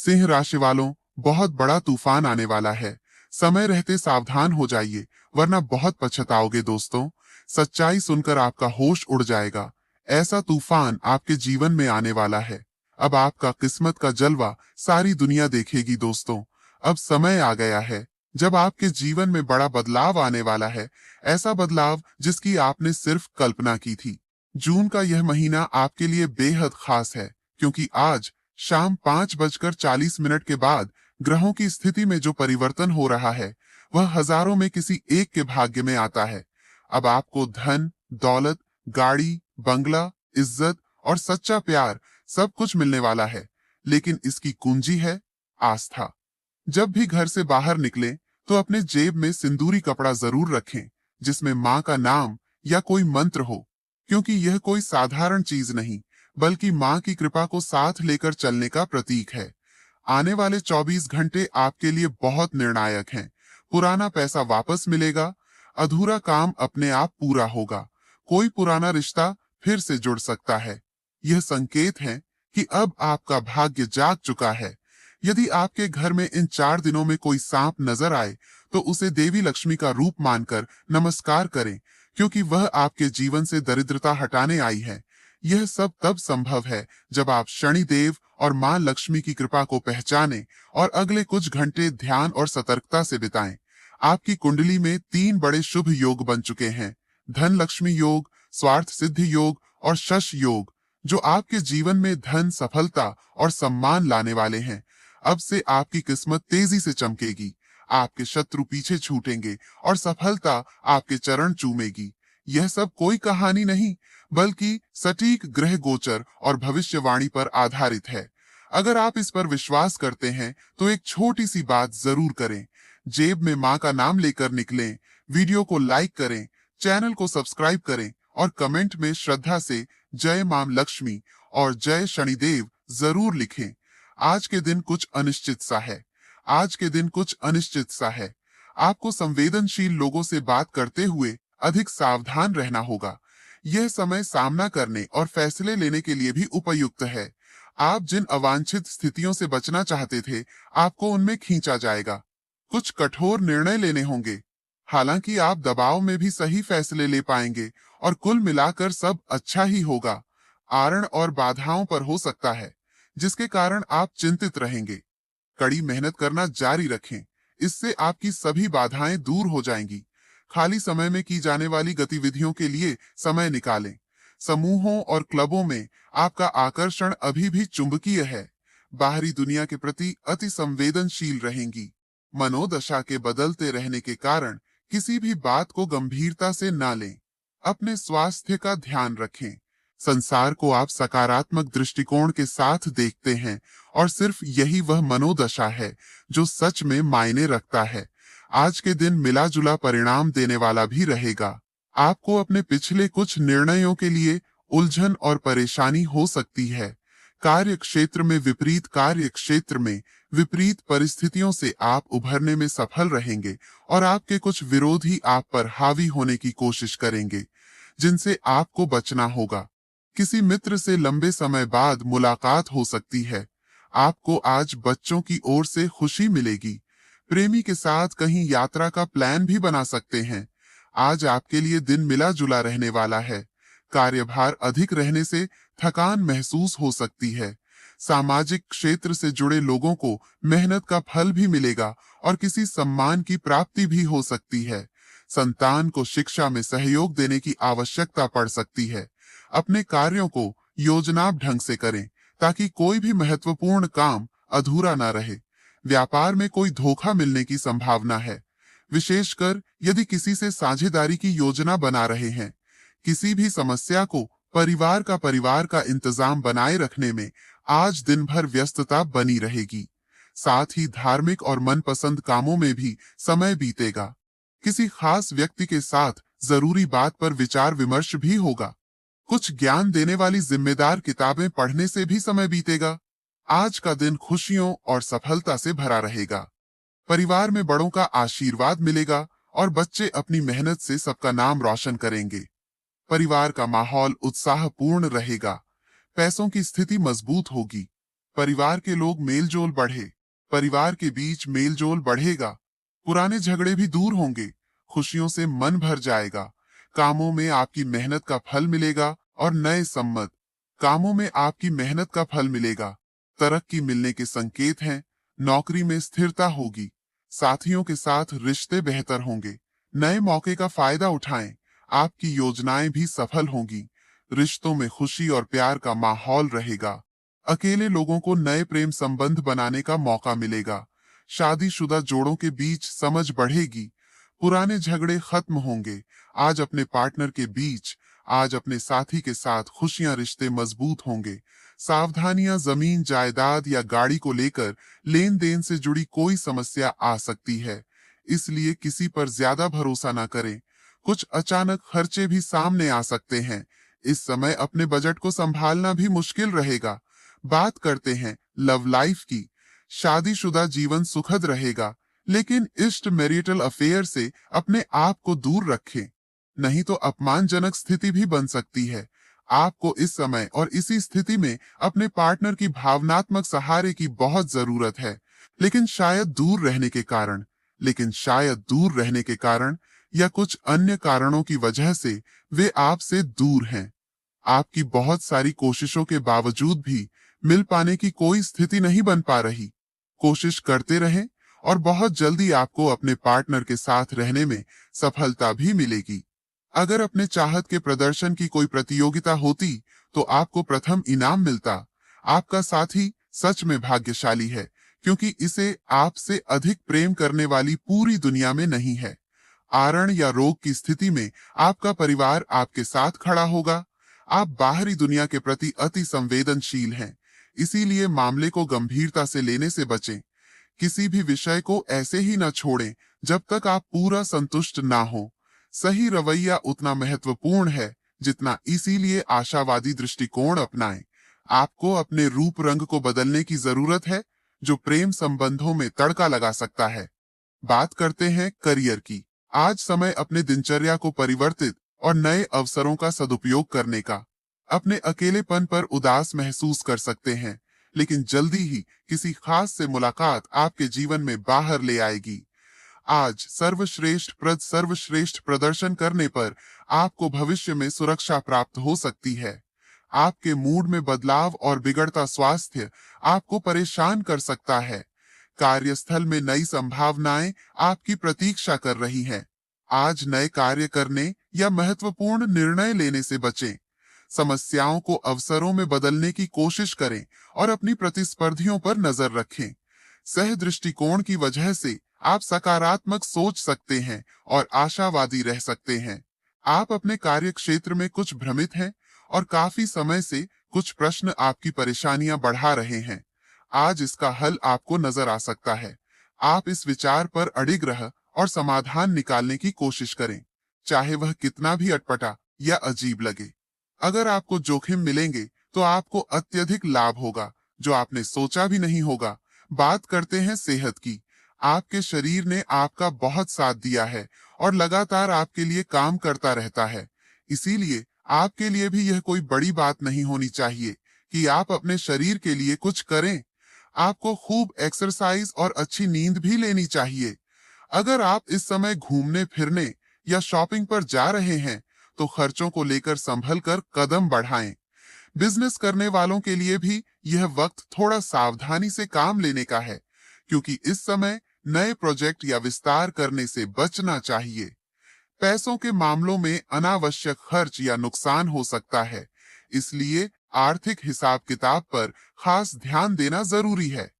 सिंह राशि वालों, बहुत बड़ा तूफान आने वाला है। समय रहते सावधान हो जाइए, वरना बहुत पछताओगे दोस्तों। सच्चाई सुनकर आपका होश उड़ जाएगा। ऐसा तूफान आपके जीवन में आने वाला है। अब आपका किस्मत का जलवा सारी दुनिया देखेगी दोस्तों। अब समय आ गया है जब आपके जीवन में बड़ा बदलाव आने वाला है। ऐसा बदलाव जिसकी आपने सिर्फ कल्पना की थी। जून का यह महीना आपके लिए बेहद खास है, क्योंकि आज शाम 5:40 के बाद ग्रहों की स्थिति में जो परिवर्तन हो रहा है, वह हजारों में किसी एक के भाग्य में आता है। अब आपको धन, दौलत, गाड़ी, बंगला, इज्जत और सच्चा प्यार सब कुछ मिलने वाला है। लेकिन इसकी कुंजी है आस्था। जब भी घर से बाहर निकलें, तो अपने जेब में सिंदूरी कपड़ा जरूर रखें, जिसमें माँ का नाम या कोई मंत्र हो, क्योंकि यह कोई साधारण चीज नहीं, बल्कि माँ की कृपा को साथ लेकर चलने का प्रतीक है। आने वाले 24 घंटे आपके लिए बहुत निर्णायक हैं। पुराना पैसा वापस मिलेगा, अधूरा काम अपने आप पूरा होगा, कोई पुराना रिश्ता फिर से जुड़ सकता है। यह संकेत है कि अब आपका भाग्य जाग चुका है। यदि आपके घर में इन 4 दिनों में कोई सांप नजर आए, तो उसे देवी लक्ष्मी का रूप मानकर नमस्कार करें, क्योंकि वह आपके जीवन से दरिद्रता हटाने आई है। यह सब तब संभव है जब आप शनिदेव और मां लक्ष्मी की कृपा को पहचानें और अगले कुछ घंटे ध्यान और सतर्कता से बिताएं। आपकी कुंडली में 3 बड़े शुभ योग बन चुके हैं: धन लक्ष्मी योग, स्वार्थ सिद्धि योग और शश योग, जो आपके जीवन में धन, सफलता और सम्मान लाने वाले हैं। अब से आपकी किस्मत तेजी से चमकेगी, आपके शत्रु पीछे छूटेंगे और सफलता आपके चरण चूमेगी। यह सब कोई कहानी नहीं, बल्कि सटीक ग्रह गोचर और भविष्यवाणी पर आधारित है। अगर आप इस पर विश्वास करते हैं, तो एक छोटी सी बात जरूर करें। जेब में माँ का नाम लेकर निकलें, वीडियो को लाइक करें, चैनल को सब्सक्राइब करें और कमेंट में श्रद्धा से जय मां लक्ष्मी और जय शनिदेव जरूर लिखें। आज के दिन कुछ अनिश्चित सा है। आज के दिन कुछ अनिश्चित सा है। आपको संवेदनशील लोगों से बात करते हुए अधिक सावधान रहना होगा। यह समय सामना करने और फैसले लेने के लिए भी उपयुक्त है। आप जिन अवांछित स्थितियों से बचना चाहते थे, आपको उनमें खींचा जाएगा। कुछ कठोर निर्णय लेने होंगे। हालांकि आप दबाव में भी सही फैसले ले पाएंगे और कुल मिलाकर सब अच्छा ही होगा। आरण और बाधाओं पर हो सकता है, जिसके कारण आप चिंतित रहेंगे। कड़ी मेहनत करना जारी रखें, इससे आपकी सभी बाधाएं दूर हो जाएंगी। खाली समय में की जाने वाली गतिविधियों के लिए समय निकालें। समूहों और क्लबों में आपका आकर्षण अभी भी चुंबकीय है। बाहरी दुनिया के प्रति अति संवेदनशील रहेंगी। मनोदशा के बदलते रहने के कारण किसी भी बात को गंभीरता से ना लें। अपने स्वास्थ्य का ध्यान रखें। संसार को आप सकारात्मक दृष्टिकोण के साथ देखते हैं, और सिर्फ यही वह मनोदशा है जो सच में मायने रखता है। आज के दिन मिला जुला परिणाम देने वाला भी रहेगा। आपको अपने पिछले कुछ निर्णयों के लिए उलझन और परेशानी हो सकती है। कार्य क्षेत्र में विपरीत परिस्थितियों से आप उभरने में सफल रहेंगे, और आपके कुछ विरोधी आप पर हावी होने की कोशिश करेंगे, जिनसे आपको बचना होगा। किसी मित्र से लंबे समय बाद मुलाकात हो सकती है। आपको आज बच्चों की ओर से खुशी मिलेगी। प्रेमी के साथ कहीं यात्रा का प्लान भी बना सकते हैं। आज आपके लिए दिन मिला जुला रहने वाला है। कार्यभार अधिक रहने से थकान महसूस हो सकती है। सामाजिक क्षेत्र से जुड़े लोगों को मेहनत का फल भी मिलेगा और किसी सम्मान की प्राप्ति भी हो सकती है। संतान को शिक्षा में सहयोग देने की आवश्यकता पड़ सकती है। अपने कार्यों को योजनाबद्ध ढंग से करें, ताकि कोई भी महत्वपूर्ण काम अधूरा ना रहे। व्यापार में कोई धोखा मिलने की संभावना है, विशेषकर यदि किसी से साझेदारी की योजना बना रहे हैं। किसी भी समस्या को परिवार का इंतजाम बनाए रखने में आज दिन भर व्यस्तता बनी रहेगी। साथ ही धार्मिक और मनपसंद कामों में भी समय बीतेगा। किसी खास व्यक्ति के साथ जरूरी बात पर विचार विमर्श भी होगा। कुछ ज्ञान देने वाली जिम्मेदार किताबें पढ़ने से भी समय बीतेगा। आज का दिन खुशियों और सफलता से भरा रहेगा। परिवार में बड़ों का आशीर्वाद मिलेगा और बच्चे अपनी मेहनत से सबका नाम रोशन करेंगे। परिवार का माहौल उत्साहपूर्ण रहेगा। पैसों की स्थिति मजबूत होगी। परिवार के लोग मेलजोल बढ़े, परिवार के बीच मेलजोल बढ़ेगा, पुराने झगड़े भी दूर होंगे, खुशियों से मन भर जाएगा, कामों में आपकी मेहनत का फल मिलेगा और नए सम्मत कामों में आपकी मेहनत का फल मिलेगा, तरक्की मिलने के संकेत हैं, नौकरी में स्थिरता होगी, साथियों के साथ रिश्ते बेहतर होंगे, नए मौके का फायदा उठाएं, आपकी योजनाएं भी सफल होंगी, रिश्तों में खुशी और प्यार का माहौल रहेगा, अकेले लोगों को नए प्रेम संबंध बनाने का मौका मिलेगा, शादीशुदा जोड़ों के बीच समझ बढ़ेगी, पुराने झगड़े खत्म होंगे, आज अपने पार्टनर के बीच, आज अपने साथी के साथ खुशियां रिश्ते मजबूत होंगे, सावधानियां जमीन जायदाद या गाड़ी को लेकर लेन देन से जुड़ी कोई समस्या आ सकती है, इसलिए किसी पर ज्यादा भरोसा ना करें, कुछ अचानक खर्चे भी सामने आ सकते हैं, इस समय अपने बजट को संभालना भी मुश्किल रहेगा। बात करते हैं लव लाइफ की, शादीशुदा जीवन सुखद रहेगा, लेकिन इष्ट मैरिटल अफेयर से अपने आप को दूर रखें, नहीं तो अपमानजनक स्थिति भी बन सकती है। आपको इस समय और इसी स्थिति में अपने पार्टनर की भावनात्मक सहारे की बहुत जरूरत है, लेकिन शायद दूर रहने के कारण या कुछ अन्य कारणों की वजह से वे आपसे दूर हैं। आपकी बहुत सारी कोशिशों के बावजूद भी मिल पाने की कोई स्थिति नहीं बन पा रही। कोशिश करते रहें और बहुत जल्दी आपको अपने पार्टनर के साथ रहने में सफलता भी मिलेगी। अगर अपने चाहत के प्रदर्शन की कोई प्रतियोगिता होती तो आपको प्रथम इनाम मिलता। आपका साथी सच में भाग्यशाली है, क्योंकि इसे आपसे अधिक प्रेम करने वाली पूरी दुनिया में नहीं है। आरण या रोग की स्थिति में आपका परिवार आपके साथ खड़ा होगा। आप बाहरी दुनिया के प्रति अति संवेदनशील हैं, इसीलिए मामले को गंभीरता से लेने से बचें। किसी भी विषय को ऐसे ही न छोड़ें जब तक आप पूरा संतुष्ट ना हो। सही रवैया उतना महत्वपूर्ण है जितना, इसीलिए आशावादी दृष्टिकोण अपनाएं। आपको अपने रूप रंग को बदलने की जरूरत है, जो प्रेम संबंधों में तड़का लगा सकता है। बात करते हैं करियर की। आज समय अपने दिनचर्या को परिवर्तित और नए अवसरों का सदुपयोग करने का। अपने अकेलेपन पर उदास महसूस कर सकते हैं, लेकिन जल्दी ही किसी खास से मुलाकात आपके जीवन में बाहर ले आएगी। आज सर्वश्रेष्ठ प्रदर्शन करने पर आपको भविष्य में सुरक्षा प्राप्त हो सकती है। आपके मूड में बदलाव और बिगड़ता स्वास्थ्य आपको परेशान कर सकता है। कार्यस्थल में नई संभावनाएं आपकी प्रतीक्षा कर रही हैं। आज नए कार्य करने या महत्वपूर्ण निर्णय लेने से बचें। समस्याओं को अवसरों में बदलने की कोशिश करें और अपनी प्रतिस्पर्धियों पर नजर रखें। सह दृष्टिकोण की वजह से आप सकारात्मक सोच सकते हैं और आशावादी रह सकते हैं। आप अपने कार्य क्षेत्र में कुछ भ्रमित हैं और काफी समय से कुछ प्रश्न आपकी परेशानियां बढ़ा रहे हैं। आज इसका हल आपको नजर आ सकता है। आप इस विचार पर अडिग रह और समाधान निकालने की कोशिश करें, चाहे वह कितना भी अटपटा या अजीब लगे। अगर आपको जोखिम मिलेंगे तो आपको अत्यधिक लाभ होगा, जो आपने सोचा भी नहीं होगा। बात करते हैं सेहत की। आपके शरीर ने आपका बहुत साथ दिया है और लगातार आपके लिए काम करता रहता है। इसीलिए आपके लिए भी यह कोई बड़ी बात नहीं होनी चाहिए कि आप अपने शरीर के लिए कुछ करें। आपको खूब एक्सरसाइज और अच्छी नींद भी लेनी चाहिए। अगर आप इस समय घूमने फिरने या शॉपिंग पर जा रहे हैं तो खर्चों को लेकर संभल कर कदम बढ़ाएं। बिजनेस करने वालों के लिए भी यह वक्त थोड़ा सावधानी से काम लेने का है, क्योंकि इस समय नए प्रोजेक्ट या विस्तार करने से बचना चाहिए। पैसों के मामलों में अनावश्यक खर्च या नुकसान हो सकता है, इसलिए आर्थिक हिसाब किताब पर खास ध्यान देना जरूरी है।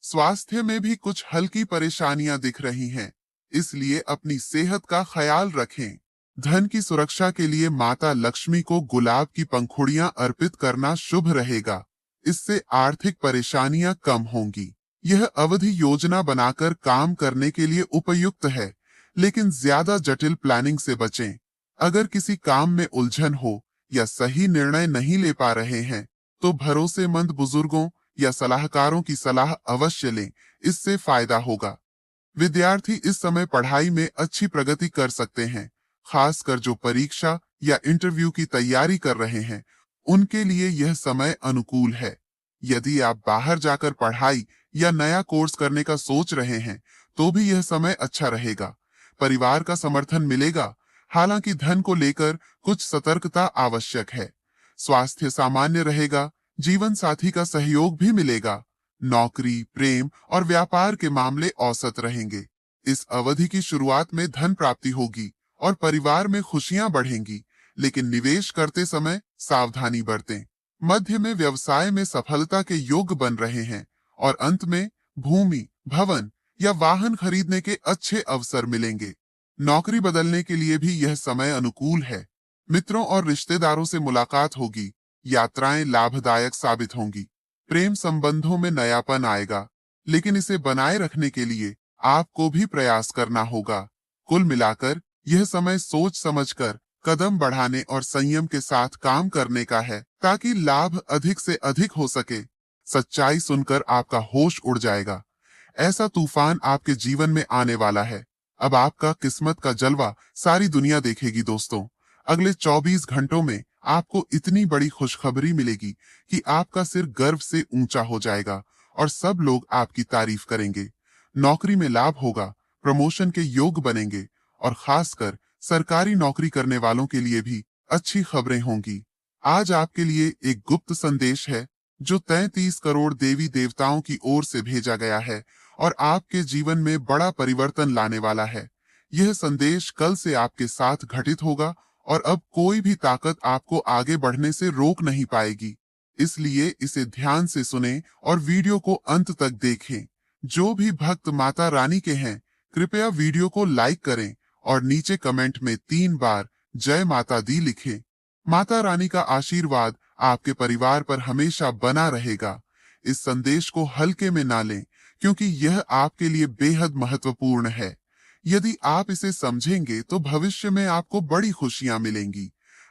स्वास्थ्य में भी कुछ हल्की परेशानियां दिख रही हैं, इसलिए अपनी सेहत का ख्याल रखें। धन की सुरक्षा के लिए माता लक्ष्मी को गुलाब की पंखुड़ियां अर्पित करना शुभ रहेगा। इससे आर्थिक परेशानियां कम होंगी। यह अवधि योजना बनाकर काम करने के लिए उपयुक्त है, लेकिन ज्यादा जटिल प्लानिंग से बचें। अगर किसी काम में उलझन हो या सही निर्णय नहीं ले पा रहे हैं, तो भरोसेमंद बुजुर्गों या सलाहकारों की सलाह अवश्य लें, इससे फायदा होगा। विद्यार्थी इस समय पढ़ाई में अच्छी प्रगति कर सकते हैं, खासकर जो परीक्षा या इंटरव्यू की तैयारी कर रहे हैं, उनके लिए यह समय अनुकूल है। यदि आप बाहर जाकर पढ़ाई या नया कोर्स करने का सोच रहे हैं, तो भी यह समय अच्छा रहेगा। परिवार का समर्थन मिलेगा, हालांकि धन को लेकर कुछ सतर्कता आवश्यक है। स्वास्थ्य सामान्य रहेगा, जीवन साथी का सहयोग भी मिलेगा। नौकरी, प्रेम और व्यापार के मामले औसत रहेंगे। इस अवधि की शुरुआत में धन प्राप्ति होगी और परिवार में खुशियां बढ़ेंगी, लेकिन निवेश करते समय सावधानी बरतें। मध्य में व्यवसाय में सफलता के योग बन रहे हैं और अंत में भूमि, भवन या वाहन खरीदने के अच्छे अवसर मिलेंगे। नौकरी बदलने के लिए भी यह समय अनुकूल है। मित्रों और रिश्तेदारों से मुलाकात होगी, यात्राएं लाभदायक साबित होंगी। प्रेम संबंधों में नयापन आएगा, लेकिन इसे बनाए रखने के लिए आपको भी प्रयास करना होगा। कुल मिलाकर यह समय सोच समझकर कदम बढ़ाने और संयम के साथ काम करने का है, ताकि लाभ अधिक से अधिक हो सके। सच्चाई सुनकर आपका होश उड़ जाएगा। ऐसा तूफान आपके जीवन में आने वाला है। अब आपका किस्मत का जलवा सारी दुनिया देखेगी दोस्तों। अगले 24 घंटों में आपको इतनी बड़ी खुशखबरी मिलेगी कि आपका सिर गर्व से ऊंचा हो जाएगा और सब लोग आपकी तारीफ करेंगे। नौकरी में लाभ होगा, प्रमोशन के योग बनेंगे और खासकर सरकारी नौकरी करने वालों के लिए भी अच्छी खबरें होंगी। आज आपके लिए एक गुप्त संदेश है जो 33 करोड़ देवी देवताओं की ओर से भेजा गया है और आपके जीवन में बड़ा परिवर्तन लाने वाला है। यह संदेश कल से आपके साथ घटित होगा और अब कोई भी ताकत आपको आगे बढ़ने से रोक नहीं पाएगी। इसलिए इसे ध्यान से सुनें और वीडियो को अंत तक देखें। जो भी भक्त माता रानी के हैं, कृपया वीडियो को लाइक करें और नीचे कमेंट में 3 बार जय माता दी लिखें। माता रानी का आशीर्वाद आपके परिवार पर हमेशा बना रहेगा। इस संदेश को हल्के में ना लें, क्योंकि यह आपके लिए बेहद महत्वपूर्ण है। यदि आप इसे समझेंगे तो भविष्य में आपको बड़ी खुशियां मिलेंगी।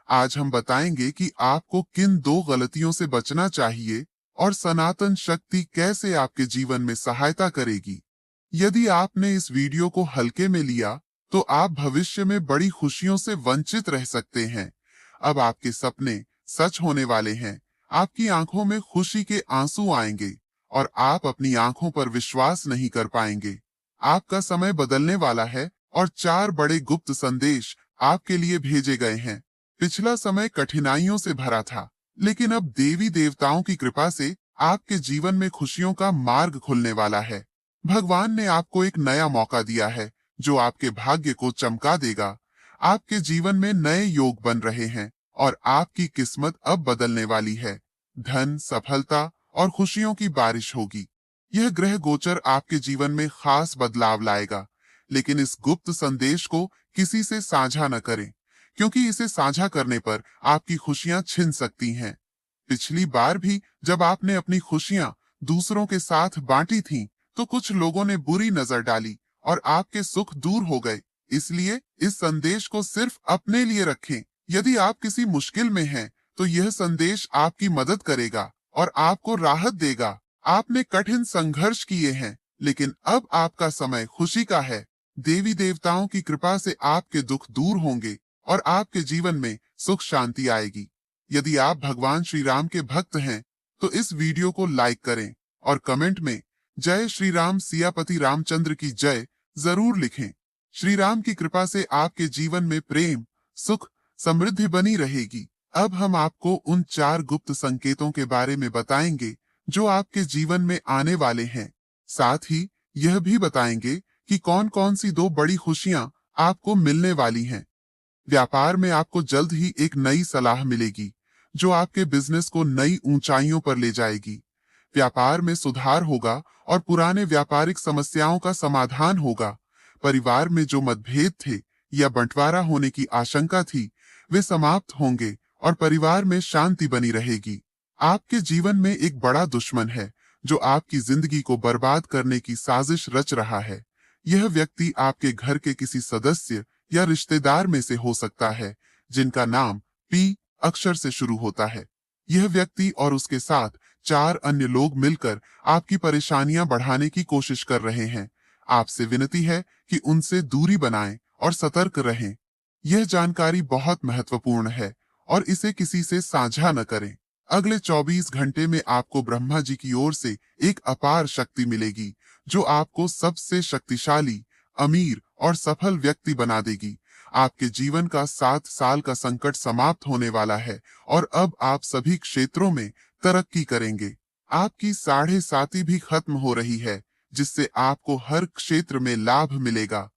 आज हम बताएंगे कि आपको किन 2 गलतियों से बचना चाहिए और सनातन शक्ति कैसे आपके जीवन में सहायता करेगी। यदि आपने इस वीडियो को हल्के में लिया, तो आप भविष्य में बड़ी खुशियों से वंचित रह सकते हैं। अब आपके सपने सच होने वाले हैं। आपकी आंखों में खुशी के आंसू आएंगे और आप अपनी आंखों पर विश्वास नहीं कर पाएंगे। आपका समय बदलने वाला है और 4 बड़े गुप्त संदेश आपके लिए भेजे गए हैं। पिछला समय कठिनाइयों से भरा था, लेकिन अब देवी देवताओं की कृपा से आपके जीवन में खुशियों का मार्ग खुलने वाला है। भगवान ने आपको एक नया मौका दिया है जो आपके भाग्य को चमका देगा। आपके जीवन में नए योग बन रहे हैं और आपकी किस्मत अब बदलने वाली है। धन, सफलता और खुशियों की बारिश होगी। यह ग्रह गोचर आपके जीवन में खास बदलाव लाएगा, लेकिन इस गुप्त संदेश को किसी से साझा न करें, क्योंकि इसे साझा करने पर आपकी खुशियां छिन सकती हैं। पिछली बार भी जब आपने अपनी खुशियां दूसरों के साथ बांटी थीं, तो कुछ लोगों ने बुरी नजर डाली और आपके सुख दूर हो गए। इसलिए इस संदेश को सिर्फ अपने लिए रखें। यदि आप किसी मुश्किल में हैं, तो यह संदेश आपकी मदद करेगा और आपको राहत देगा। आपने कठिन संघर्ष किए हैं, लेकिन अब आपका समय खुशी का है। देवी देवताओं की कृपा से आपके दुख दूर होंगे और आपके जीवन में सुख शांति आएगी। यदि आप भगवान श्री राम के भक्त हैं, तो इस वीडियो को लाइक करें और कमेंट में जय श्री राम सियापति रामचंद्र की जय जरूर लिखें। श्री राम की कृपा से आपके जीवन में प्रेम, सुख, समृद्धि बनी रहेगी। अब हम आपको उन 4 गुप्त संकेतों के बारे में बताएंगे जो आपके जीवन में आने वाले हैं। साथ ही यह भी बताएंगे कि कौन कौन सी 2 बड़ी खुशियां आपको मिलने वाली हैं। व्यापार में आपको जल्द ही एक नई सलाह मिलेगी जो आपके बिजनेस को नई ऊंचाइयों पर ले जाएगी। व्यापार में सुधार होगा और पुराने व्यापारिक समस्याओं का समाधान होगा। परिवार में जो मतभेद थे या बंटवारा होने की आशंका थी, वे समाप्त होंगे और परिवार में शांति बनी रहेगी। आपके जीवन में एक बड़ा दुश्मन है जो आपकी जिंदगी को बर्बाद करने की साजिश रच रहा है। यह व्यक्ति आपके घर के किसी सदस्य या रिश्तेदार में से हो सकता है जिनका नाम पी अक्षर से शुरू होता है। यह व्यक्ति और उसके साथ 4 अन्य लोग मिलकर आपकी परेशानियां बढ़ाने की कोशिश कर रहे हैं। आपसे विनती है कि उनसे दूरी बनाएं और सतर्क रहें। यह जानकारी बहुत महत्वपूर्ण है और इसे किसी से साझा न करें। अगले 24 घंटे में आपको ब्रह्मा जी की ओर से एक अपार शक्ति मिलेगी, जो आपको सबसे शक्तिशाली, अमीर और सफल व्यक्ति बना देगी। आपके जीवन का 7 साल का संकट समाप्त होने वाला है और अब आप सभी क्षेत्रों में तरक्की करेंगे। आपकी 7.5 भी खत्म हो रही है, जिससे आपको हर क्षेत्र में लाभ मिलेगा।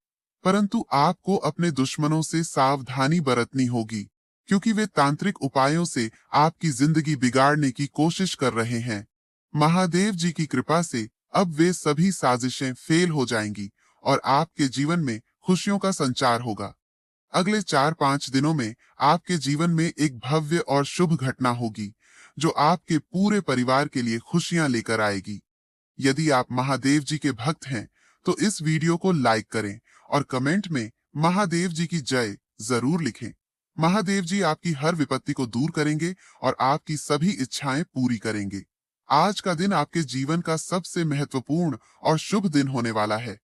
परंतु आपको अपने दुश्मनों से सावधानी बरतनी होगी, क्योंकि वे तांत्रिक उपायों से आपकी जिंदगी बिगाड़ने की कोशिश कर रहे हैं। महादेव जी की कृपा से अब वे सभी साजिशें फेल हो जाएंगी और आपके जीवन में खुशियों का संचार होगा। अगले 4-5 दिनों में आपके जीवन में एक भव्य और शुभ घटना होगी, जो आपके पूरे परिवार के लिए खुशियां लेकर आएगी। यदि आप महादेव जी के भक्त हैं, तो इस वीडियो को लाइक करें और कमेंट में महादेव जी की जय जरूर लिखें। महादेव जी आपकी हर विपत्ति को दूर करेंगे और आपकी सभी इच्छाएं पूरी करेंगे। आज का दिन आपके जीवन का सबसे महत्वपूर्ण और शुभ दिन होने वाला है।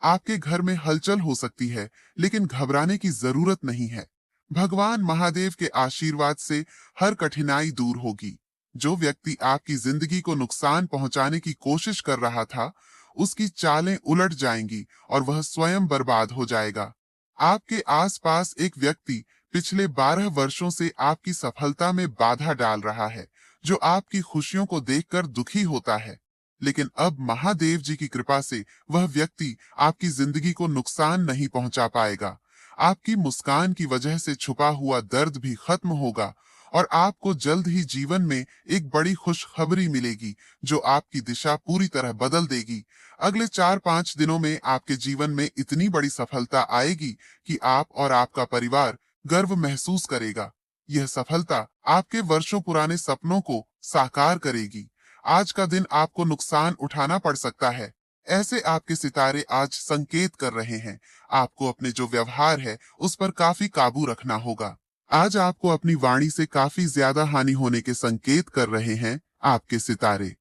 आपके घर में हलचल हो सकती है, लेकिन घबराने की जरूरत नहीं है। भगवान महादेव के आशीर्वाद से हर कठिनाई दूर होगी। जो व्यक्ति आपकी जिंदगी को नुकसान पहुंचाने की कोशिश कर रहा था, उसकी चालें उलट जाएंगी और वह स्वयं बर्बाद हो जाएगा। आपके आसपास एक व्यक्ति पिछले 12 वर्षों से आपकी सफलता में बाधा डाल रहा है, जो आपकी खुशियों को देखकर दुखी होता है। लेकिन अब महादेव जी की कृपा से वह व्यक्ति आपकी जिंदगी को नुकसान नहीं पहुंचा पाएगा। आपकी मुस्कान की वजह से छुपा हुआ दर्द भी खत्म होगा और आपको जल्द ही जीवन में एक बड़ी खुशखबरी मिलेगी, जो आपकी दिशा पूरी तरह बदल देगी। अगले 4-5 दिनों में आपके जीवन में इतनी बड़ी सफलता आएगी कि आप और आपका परिवार गर्व महसूस करेगा। यह सफलता आपके वर्षों पुराने सपनों को साकार करेगी। आज का दिन आपको नुकसान उठाना पड़ सकता है। ऐसे आपके सितारे आज संकेत कर रहे हैं। आपको अपने जो व्यवहार है, उस पर काफी काबू रखना होगा। आज आपको अपनी वाणी से काफी ज्यादा हानि होने के संकेत कर रहे हैं आपके सितारे।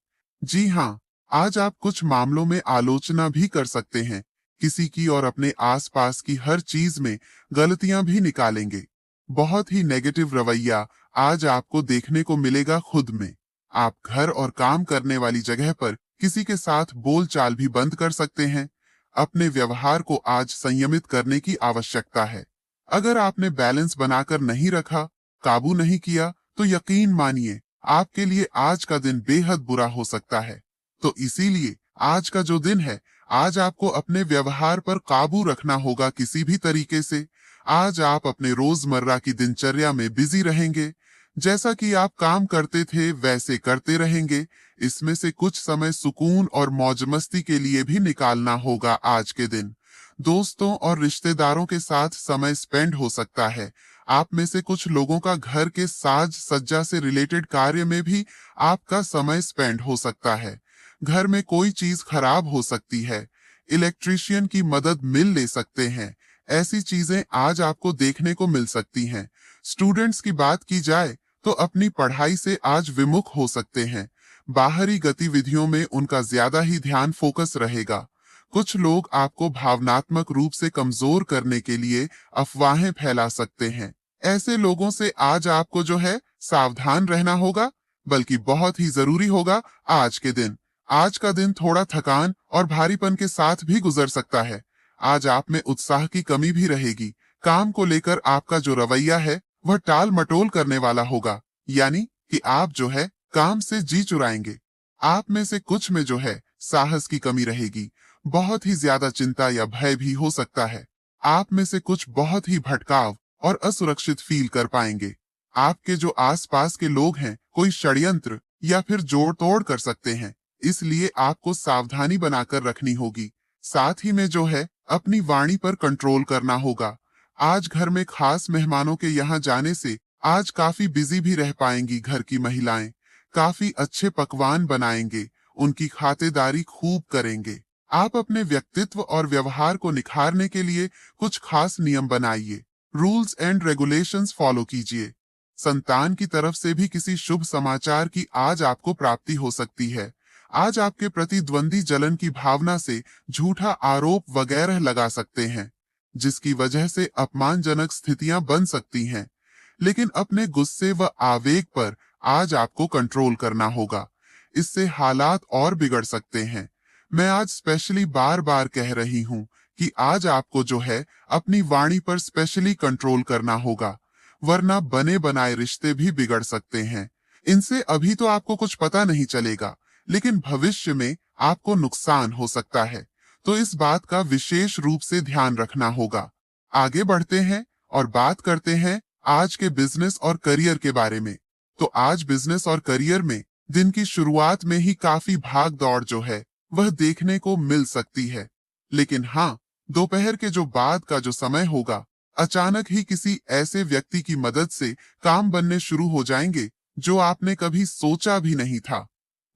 जी हाँ, आज आप कुछ मामलों में आलोचना भी कर सकते हैं। किसी की और अपने आसपास की हर चीज में गलतियां भी निकालेंगे। बहुत ही नेगेटिव रवैया आज आपको देखने को मिलेगा खुद में। आप घर और काम करने वाली जगह पर किसी के साथ बोलचाल भी बंद कर सकते हैं। अपने व्यवहार को आज संयमित करने की आवश्यकता है। अगर आपने बैलेंस बनाकर नहीं रखा, काबू नहीं किया, तो यकीन मानिए आपके लिए आज का दिन बेहद बुरा हो सकता है। तो इसीलिए आज का जो दिन है, आज आपको अपने व्यवहार पर काबू रखना होगा किसी भी तरीके से। आज आप अपने रोजमर्रा की दिनचर्या में बिजी रहेंगे। जैसा कि आप काम करते थे वैसे करते रहेंगे। इसमें से कुछ समय सुकून और मौज मस्ती के लिए भी निकालना होगा आज के दिन। दोस्तों और रिश्तेदारों के साथ समय स्पेंड हो सकता है। आप में से कुछ लोगों का घर के साज सज्जा से रिलेटेड कार्य में भी आपका समय स्पेंड हो सकता है। घर में कोई चीज खराब हो सकती है। इलेक्ट्रीशियन की मदद मिल ले सकते हैं। ऐसी चीजें आज आपको देखने को मिल सकती हैं। स्टूडेंट्स की बात की जाए तो अपनी पढ़ाई से आज विमुख हो सकते हैं। बाहरी गतिविधियों में उनका ज्यादा ही ध्यान फोकस रहेगा। कुछ लोग आपको भावनात्मक रूप से कमजोर करने के लिए अफवाहें फैला सकते हैं। ऐसे लोगों से आज आपको जो है सावधान रहना होगा, बल्कि बहुत ही जरूरी होगा आज के दिन। आज का दिन थोड़ा थकान और भारीपन के साथ भी गुजर सकता है। आज आप में उत्साह की कमी भी रहेगी। काम को लेकर आपका जो रवैया है, वह टाल मटोल करने वाला होगा, यानी कि आप जो है काम से जी चुराएंगे। आप में से कुछ में जो है साहस की कमी रहेगी। बहुत ही ज्यादा चिंता या भय भी हो सकता है। आप में से कुछ बहुत ही भटकाव और असुरक्षित फील कर पाएंगे। आपके जो आसपास के लोग हैं, कोई षड्यंत्र या फिर जोड़ तोड़ कर सकते हैं, इसलिए आपको सावधानी बनाकर रखनी होगी। साथ ही में जो है अपनी वाणी पर कंट्रोल करना होगा। आज घर में खास मेहमानों के यहाँ जाने से आज काफी बिजी भी रह पाएंगी घर की महिलाएं। काफी अच्छे पकवान बनाएंगे, उनकी खातिरदारी खूब करेंगे। आप अपने व्यक्तित्व और व्यवहार को निखारने के लिए कुछ खास नियम बनाइए। रूल्स एंड रेगुलेशंस फॉलो कीजिए। संतान की तरफ से भी किसी शुभ समाचार की आज आपको प्राप्ति हो सकती है। आज आपके प्रतिद्वंदी जलन की भावना से झूठा आरोप वगैरह लगा सकते हैं, जिसकी वजह से अपमानजनक स्थितियां बन सकती हैं। लेकिन अपने गुस्से व आवेग पर आज आपको कंट्रोल करना होगा। इससे हालात और बिगड़ सकते हैं। मैं आज स्पेशली बार बार कह रही हूं कि आज आपको जो है अपनी वाणी पर स्पेशली कंट्रोल करना होगा, वरना बने बनाए रिश्ते भी बिगड़ सकते हैं। इनसे अभी तो आपको कुछ पता नहीं चलेगा, लेकिन भविष्य में आपको नुकसान हो सकता है। तो इस बात का विशेष रूप से ध्यान रखना होगा। आगे बढ़ते हैं और बात करते हैं आज के बिजनेस और करियर के बारे में। तो आज बिजनेस और करियर में दिन की शुरुआत में ही काफी भाग दौड़ जो है वह देखने को मिल सकती है। लेकिन हाँ, दोपहर के जो बाद का जो समय होगा, अचानक ही किसी ऐसे व्यक्ति की मदद से काम बनने शुरू हो जाएंगे जो आपने कभी सोचा भी नहीं था।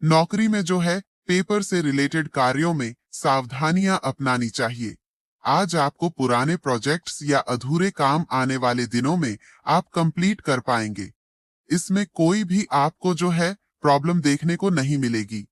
नौकरी में जो है पेपर से रिलेटेड कार्यों में सावधानियां अपनानी चाहिए। आज आपको पुराने प्रोजेक्ट्स या अधूरे काम आने वाले दिनों में आप कंप्लीट कर पाएंगे। इसमें कोई भी आपको जो है प्रॉब्लम देखने को नहीं मिलेगी।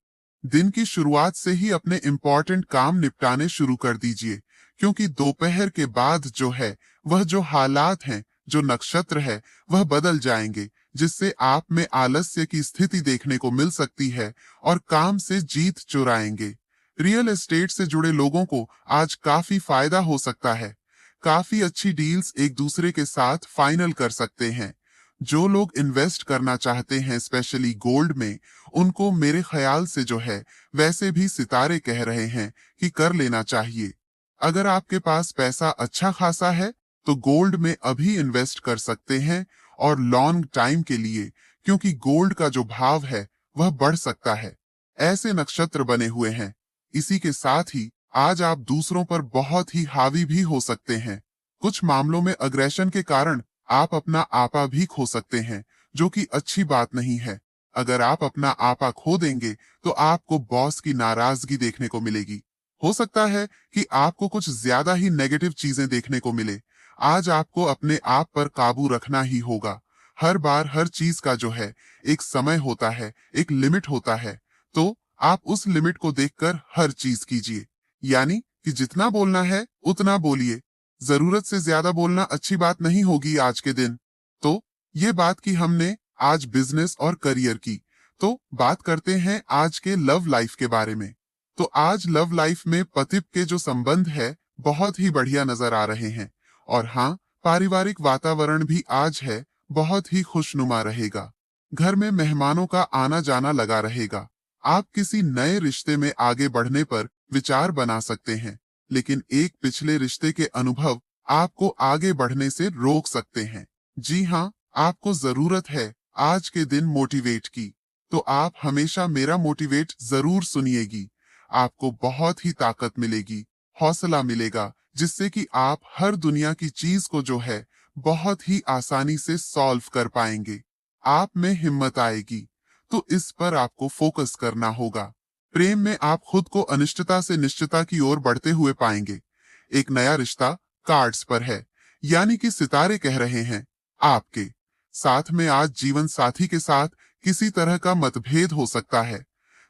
दिन की शुरुआत से ही अपने इम्पोर्टेंट काम निपटाने शुरू कर दीजिए, क्योंकि दोपहर के बाद जो है वह जो हालात हैं, जो नक्षत्र है, वह बदल जाएंगे, जिससे आप में आलस्य की स्थिति देखने को मिल सकती है और काम से जीत चुराएंगे। रियल एस्टेट से जुड़े लोगों को आज काफी फायदा हो सकता है। काफी अच्छी डील्स एक दूसरे के साथ फाइनल कर सकते हैं। जो लोग इन्वेस्ट करना चाहते हैं स्पेशली गोल्ड में, उनको मेरे ख्याल से जो है वैसे भी सितारे कह रहे हैं कि कर लेना चाहिए। अगर आपके पास पैसा अच्छा खासा है तो गोल्ड में अभी इन्वेस्ट कर सकते हैं और लॉन्ग टाइम के लिए, क्योंकि गोल्ड का जो भाव है वह बढ़ सकता है। ऐसे नक्षत्र बने हुए हैं। इसी के साथ ही आज आप दूसरों पर बहुत ही हावी भी हो सकते हैं। कुछ मामलों में अग्रेशन के कारण आप अपना आपा भी खो सकते हैं, जो कि अच्छी बात नहीं है। अगर आप अपना आपा खो देंगे तो आपको बॉस की नाराजगी देखने को मिलेगी। हो सकता है कि आपको कुछ ज्यादा ही नेगेटिव चीजें देखने को मिले। आज आपको अपने आप पर काबू रखना ही होगा। हर बार हर चीज का जो है एक समय होता है, एक लिमिट होता है। तो आप उस लिमिट को देखकर हर चीज कीजिए। यानी कि जितना बोलना है उतना बोलिए। जरूरत से ज्यादा बोलना अच्छी बात नहीं होगी आज के दिन। तो ये बात की हमने आज बिजनेस और करियर की। तो बात करते हैं आज के लव लाइफ के बारे में। तो आज लव लाइफ में पति के जो संबंध है बहुत ही बढ़िया नजर आ रहे हैं। और हाँ, पारिवारिक वातावरण भी आज है बहुत ही खुशनुमा रहेगा। घर में मेहमानों का आना जाना लगा रहेगा। आप किसी नए रिश्ते में आगे बढ़ने पर विचार बना सकते हैं, लेकिन एक पिछले रिश्ते के अनुभव आपको आगे बढ़ने से रोक सकते हैं। जी हाँ, आपको जरूरत है आज के दिन मोटिवेट की। तो आप हमेशा मेरा मोटिवेट जरूर सुनिएगी। आपको बहुत ही ताकत मिलेगी, हौसला मिलेगा, जिससे कि आप हर दुनिया की चीज को जो है बहुत ही आसानी से सॉल्व कर पाएंगे। आप में हिम्मत आएगी। तो इस पर आपको फोकस करना होगा। प्रेम में आप खुद को अनिश्चितता से निश्चितता की ओर बढ़ते हुए पाएंगे। एक नया रिश्ता कार्ड्स पर है, यानी कि सितारे कह रहे हैं आपके साथ में आज जीवन साथी के साथ किसी तरह का मतभेद हो सकता है।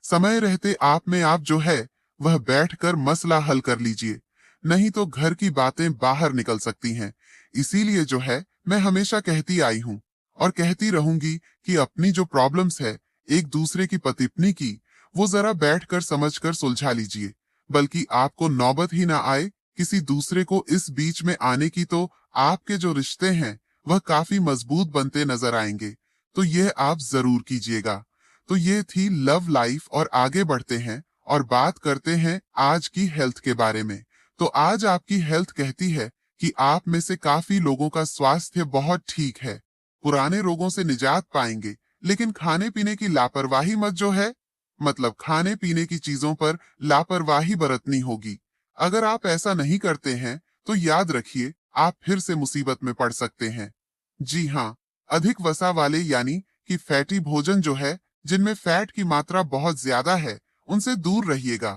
समय रहते आप में आप जो है वह बैठकर मसला हल कर लीजिए, नहीं तो घर की बातें बाहर निकल सकती हैं। इसीलिए जो है मैं हमेशा कहती आई हूं और कहती रहूंगी कि अपनी जो प्रॉब्लम्स है एक दूसरे की पतिपनी की, वो जरा बैठकर समझकर सुलझा लीजिए। बल्कि आपको नौबत ही ना आए किसी दूसरे को इस बीच में आने की, तो आपके जो रिश्ते हैं वह काफी मजबूत बनते नजर आएंगे। तो यह आप जरूर कीजिएगा। तो ये थी लव लाइफ और आगे बढ़ते हैं और बात करते हैं आज की हेल्थ के बारे में। तो आज आपकी हेल्थ कहती है कि आप में से काफी लोगों का स्वास्थ्य बहुत ठीक है, पुराने रोगों से निजात पाएंगे। लेकिन खाने पीने की लापरवाही मत जो है, मतलब खाने पीने की चीजों पर लापरवाही बरतनी होगी। अगर आप ऐसा नहीं करते हैं तो याद रखिए आप फिर से मुसीबत में पड़ सकते हैं। जी हाँ, अधिक वसा वाले यानी कि फैटी भोजन जो है, जिनमें फैट की मात्रा बहुत ज्यादा है, उनसे दूर रहिएगा।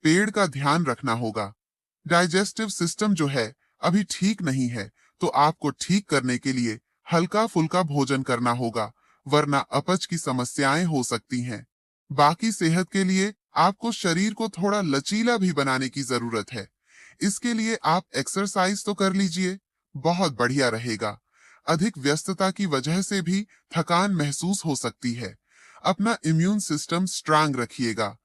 पेड़ का ध्यान रखना होगा। डाइजेस्टिव सिस्टम जो है अभी ठीक नहीं है, तो आपको ठीक करने के लिए हल्का फुल्का भोजन करना होगा, वरना अपच की समस्याएं हो सकती हैं। बाकी सेहत के लिए आपको शरीर को थोड़ा लचीला भी बनाने की जरूरत है। इसके लिए आप एक्सरसाइज तो कर लीजिए, बहुत बढ़िया रहेगा। अधिक व्यस्तता की वजह से भी थकान महसूस हो सकती है। अपना इम्यून सिस्टम स्ट्रांग रखिएगा।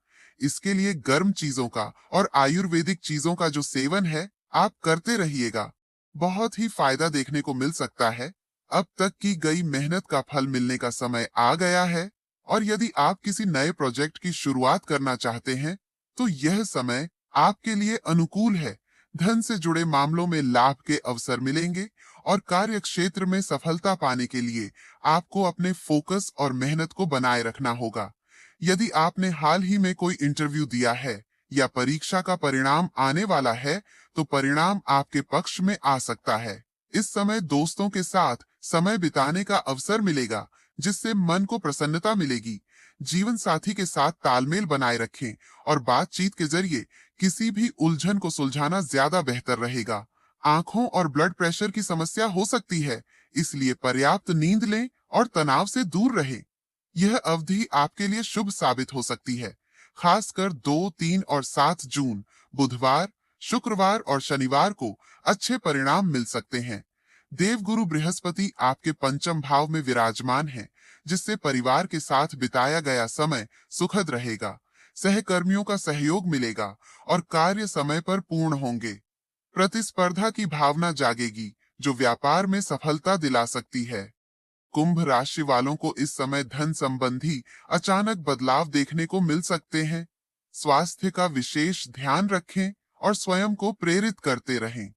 इसके लिए गर्म चीजों का और आयुर्वेदिक चीजों का जो सेवन है, आप करते रहिएगा। बहुत ही फायदा देखने को मिल सकता है। अब तक की गई मेहनत का फल मिलने का समय आ गया है, और यदि आप किसी नए प्रोजेक्ट की शुरुआत करना चाहते हैं, तो यह समय आपके लिए अनुकूल है। धन से जुड़े मामलों में लाभ के अवसर मिलेंगे, और कार्य क्षेत्र में सफलता पाने के लिए आपको अपने फोकस और मेहनत को बनाए रखना होगा। यदि आपने हाल ही में कोई इंटरव्यू दिया है या परीक्षा का परिणाम आने वाला है, तो परिणाम आपके पक्ष में आ सकता है। इस समय दोस्तों के साथ समय बिताने का अवसर मिलेगा, जिससे मन को प्रसन्नता मिलेगी। जीवन साथी के साथ तालमेल बनाए रखें, और बातचीत के जरिए किसी भी उलझन को सुलझाना ज्यादा बेहतर रहेगा। आंखों और ब्लड प्रेशर की समस्या हो सकती है, इसलिए पर्याप्त नींद लें और तनाव से दूर रहें। यह अवधि आपके लिए शुभ साबित हो सकती है। खासकर 2, 3 और 7 जून, बुधवार, शुक्रवार और शनिवार को अच्छे परिणाम मिल सकते हैं। देवगुरु बृहस्पति आपके पंचम भाव में विराजमान है, जिससे परिवार के साथ बिताया गया समय सुखद रहेगा। सहकर्मियों का सहयोग मिलेगा, और कार्य समय पर पूर्ण होंगे। प्रतिस्पर्धा की भावना जागेगी, जो व्यापार में सफलता दिला सकती है। कुंभ राशि वालों को इस समय धन संबंधी अचानक बदलाव देखने को मिल सकते हैं। स्वास्थ्य का विशेष ध्यान रखें और स्वयं को प्रेरित करते रहें।